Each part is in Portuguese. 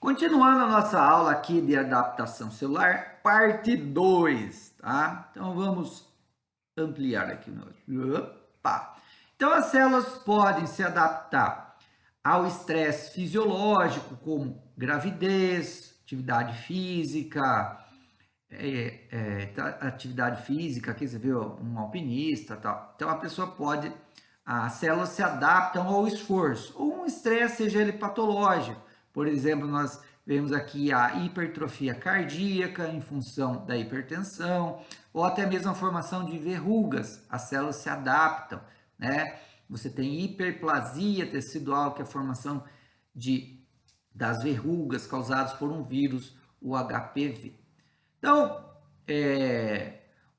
Continuando a nossa aula aqui de adaptação celular, parte 2, tá? Então vamos ampliar aqui o meu. Opa! Então as células podem se adaptar ao estresse fisiológico, como gravidez, atividade física, aqui você vê um alpinista, tal. Então a pessoa pode, as células se adaptam ao esforço, ou um estresse, seja ele patológico. Por exemplo, nós vemos aqui a hipertrofia cardíaca em função da hipertensão, ou até mesmo a formação de verrugas, as células se adaptam, né? Você tem hiperplasia tecidual, que é a formação das verrugas causadas por um vírus, o HPV. Então,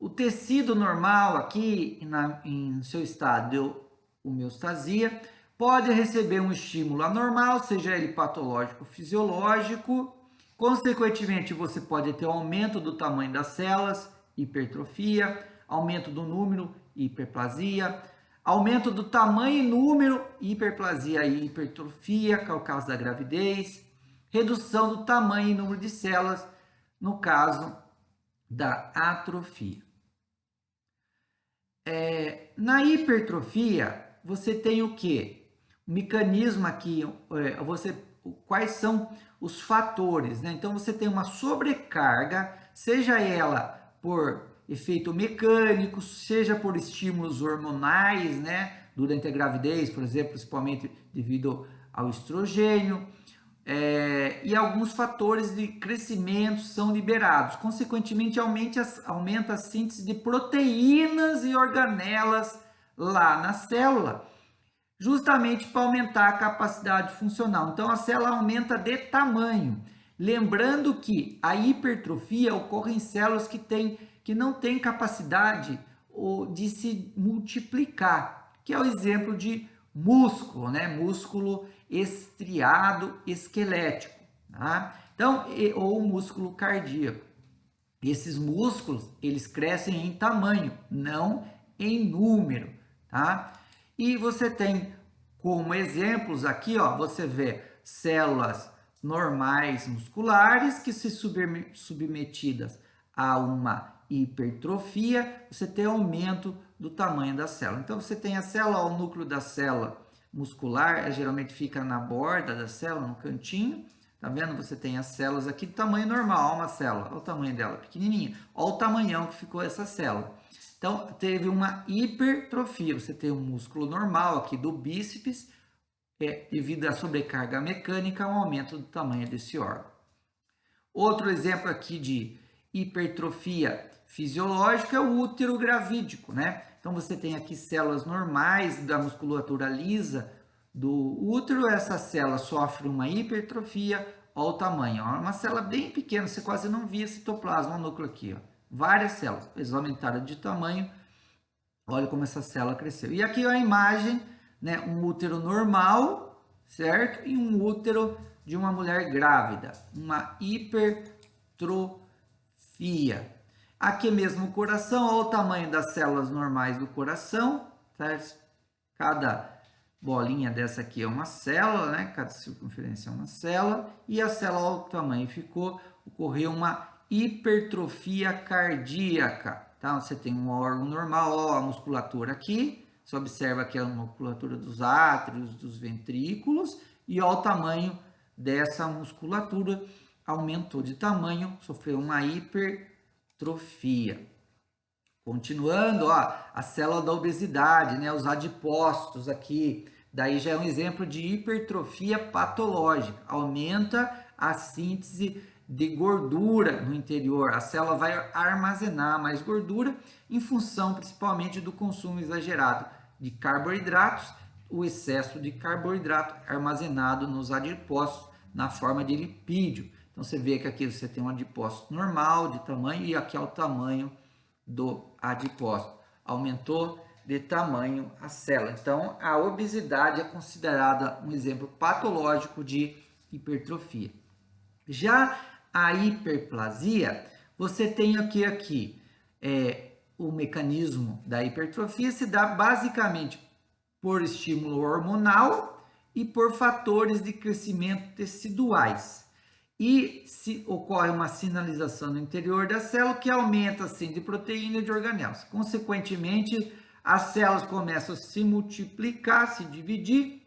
o tecido normal aqui, em seu estado de homeostasia, pode receber um estímulo anormal, seja ele patológico ou fisiológico. Consequentemente, você pode ter um aumento do tamanho das células, hipertrofia, aumento do número, hiperplasia, aumento do tamanho e número, hiperplasia e hipertrofia, que é o caso da gravidez, redução do tamanho e número de células, no caso da atrofia. Na hipertrofia, você tem o quê? O mecanismo aqui, quais são os fatores, né? Então, você tem uma sobrecarga, seja ela por efeito mecânico, seja por estímulos hormonais, né? Durante a gravidez, por exemplo, principalmente devido ao estrogênio, e alguns fatores de crescimento são liberados. Consequentemente, aumenta a síntese de proteínas e organelas lá na célula, justamente para aumentar a capacidade funcional. Então, a célula aumenta de tamanho. Lembrando que a hipertrofia ocorre em células que não têm capacidade de se multiplicar, que é o exemplo de músculo, né? Músculo estriado esquelético, tá? Então, ou músculo cardíaco. Esses músculos, eles crescem em tamanho, não em número, tá? E você tem como exemplos aqui, ó, você vê células normais musculares que se submetidas a uma hipertrofia, você tem aumento do tamanho da célula. Então você tem a célula, o núcleo da célula muscular, geralmente fica na borda da célula, no cantinho. Tá vendo? Você tem as células aqui de tamanho normal, olha uma célula, olha o tamanho dela, pequenininha. Olha o tamanhão que ficou essa célula. Então, teve uma hipertrofia. Você tem um músculo normal aqui do bíceps, devido à sobrecarga mecânica, um aumento do tamanho desse órgão. Outro exemplo aqui de hipertrofia fisiológica é o útero gravídico, né? Então, você tem aqui células normais da musculatura lisa do útero, essa célula sofre uma hipertrofia, olha o tamanho, ó, uma célula bem pequena, você quase não via citoplasma, o núcleo aqui, ó. Várias células, eles aumentaram de tamanho, olha como essa célula cresceu. E aqui a imagem, né, um útero normal, certo? E um útero de uma mulher grávida, uma hipertrofia. Aqui mesmo o coração, olha o tamanho das células normais do coração, certo? Cada bolinha dessa aqui é uma célula, né? Cada circunferência é uma célula. E a célula, olha o tamanho ficou, ocorreu uma hipertrofia cardíaca. Tá? Você tem um órgão normal, ó, a musculatura aqui. Você observa aqui a musculatura dos átrios, dos ventrículos. E olha o tamanho dessa musculatura. Aumentou de tamanho, sofreu uma hipertrofia. Continuando, ó, a célula da obesidade, né, os adipócitos aqui, daí já é um exemplo de hipertrofia patológica, aumenta a síntese de gordura no interior, a célula vai armazenar mais gordura em função principalmente do consumo exagerado de carboidratos, o excesso de carboidrato armazenado nos adipócitos na forma de lipídio. Então você vê que aqui você tem um adipócito normal de tamanho e aqui é o tamanho do adipócito. Aumentou de tamanho a célula. Então, a obesidade é considerada um exemplo patológico de hipertrofia. Já a hiperplasia, você tem aqui o mecanismo da hipertrofia se dá basicamente por estímulo hormonal e por fatores de crescimento teciduais. e se ocorre uma sinalização no interior da célula que aumenta a síntese de proteína e de organelas. Consequentemente, as células começam a se multiplicar, se dividir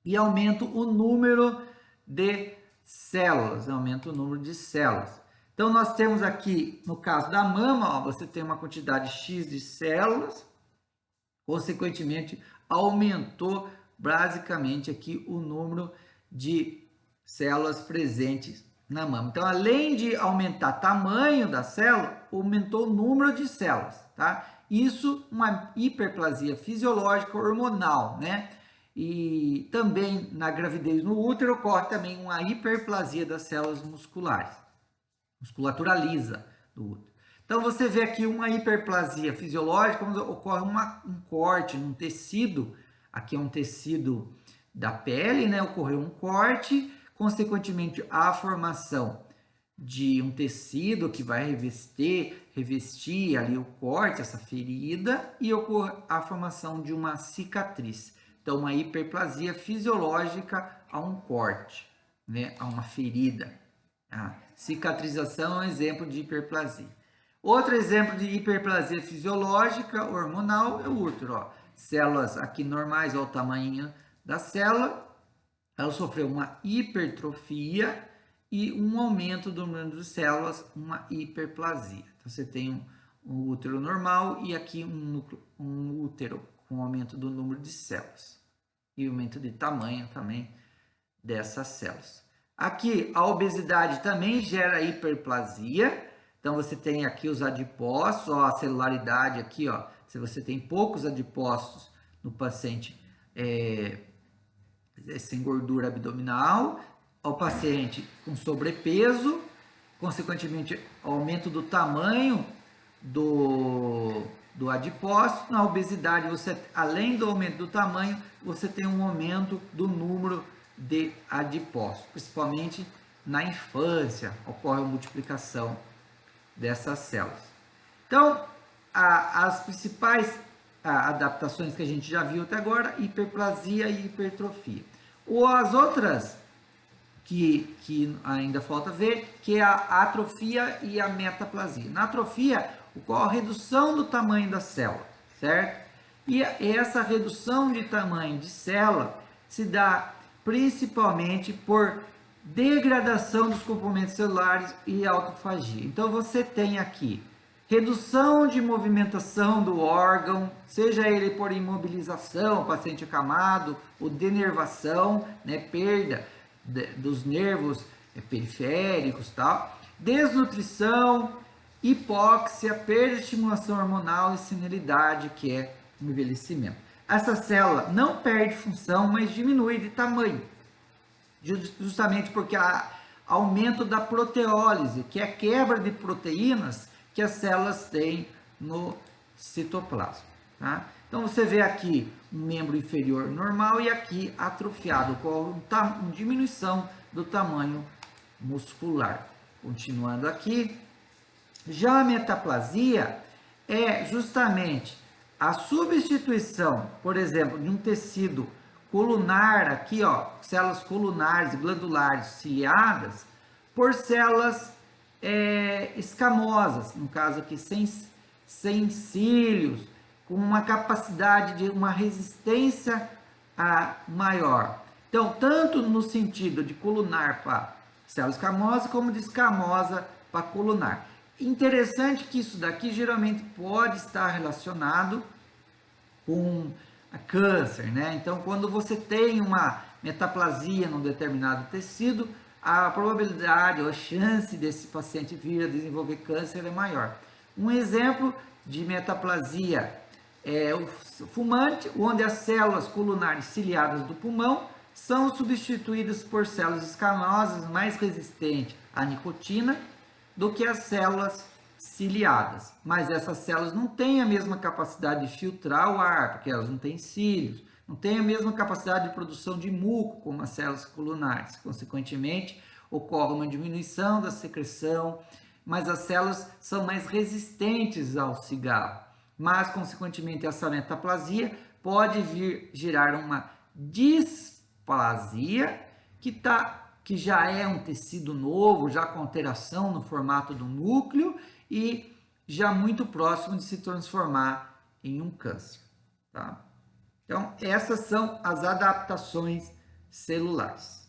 e aumenta o número de células, Então, nós temos aqui, no caso da mama, ó, você tem uma quantidade X de células, consequentemente, aumentou basicamente aqui o número de células presentes na mama. Então, além de aumentar o tamanho da célula, aumentou o número de células, tá? Isso, uma hiperplasia fisiológica hormonal, né? E também na gravidez no útero ocorre também uma hiperplasia das células musculares, musculatura lisa do útero. Então você vê aqui uma hiperplasia fisiológica, quando ocorre um corte num tecido, aqui é um tecido da pele, né? Ocorreu um corte, consequentemente a formação de um tecido que vai revestir ali o corte, essa ferida, e ocorre a formação de uma cicatriz. Então, uma hiperplasia fisiológica a um corte, né? A uma ferida. A cicatrização é um exemplo de hiperplasia. Outro exemplo de hiperplasia fisiológica hormonal é o útero. Ó. Células aqui normais ao tamanho da célula, ela sofreu uma hipertrofia e um aumento do número de células, uma hiperplasia. Então, você tem um útero normal e aqui um útero com aumento do número de células e aumento de tamanho também dessas células. Aqui, a obesidade também gera hiperplasia. Então, você tem aqui os adipócitos, ó, a celularidade aqui, ó. Se você tem poucos adipócitos no paciente sem gordura abdominal, ao paciente com sobrepeso, consequentemente, aumento do tamanho do adipócito. Na obesidade, você, além do aumento do tamanho, você tem um aumento do número de adipócitos, principalmente na infância, ocorre a multiplicação dessas células. Então, as principais adaptações que a gente já viu até agora, hiperplasia e hipertrofia. Ou as outras que ainda falta ver, que é a atrofia e a metaplasia. Na atrofia, ocorre a redução do tamanho da célula, certo? E essa redução de tamanho de célula se dá principalmente por degradação dos componentes celulares e autofagia. Então, você tem aqui redução de movimentação do órgão, seja ele por imobilização, paciente acamado, ou denervação, né, perda dos nervos periféricos, tal, desnutrição, hipóxia, perda de estimulação hormonal e senilidade, que é o envelhecimento. Essa célula não perde função, mas diminui de tamanho, justamente porque há aumento da proteólise, que é a quebra de proteínas que as células têm no citoplasma. Tá? Então, você vê aqui um membro inferior normal e aqui atrofiado, com uma diminuição do tamanho muscular. Continuando aqui, já a metaplasia é justamente a substituição, por exemplo, de um tecido colunar, aqui ó, células colunares, glandulares ciliadas, por células escamosas, no caso aqui sem cílios, com uma capacidade de uma resistência maior. Então, tanto no sentido de colunar para célula escamosa, como de escamosa para colunar. Interessante que isso daqui geralmente pode estar relacionado com câncer, né? Então, quando você tem uma metaplasia num determinado tecido, a probabilidade ou a chance desse paciente vir a desenvolver câncer é maior. Um exemplo de metaplasia é o fumante, onde as células colunares ciliadas do pulmão são substituídas por células escamosas mais resistentes à nicotina do que as células ciliadas. Mas essas células não têm a mesma capacidade de filtrar o ar, porque elas não têm cílios, não têm a mesma capacidade de produção de muco como as células colunares. Consequentemente, ocorre uma diminuição da secreção, mas as células são mais resistentes ao cigarro. Mas, consequentemente, essa metaplasia pode vir gerar uma displasia que está que já é um tecido novo, já com alteração no formato do núcleo e já muito próximo de se transformar em um câncer, tá? Então, essas são as adaptações celulares.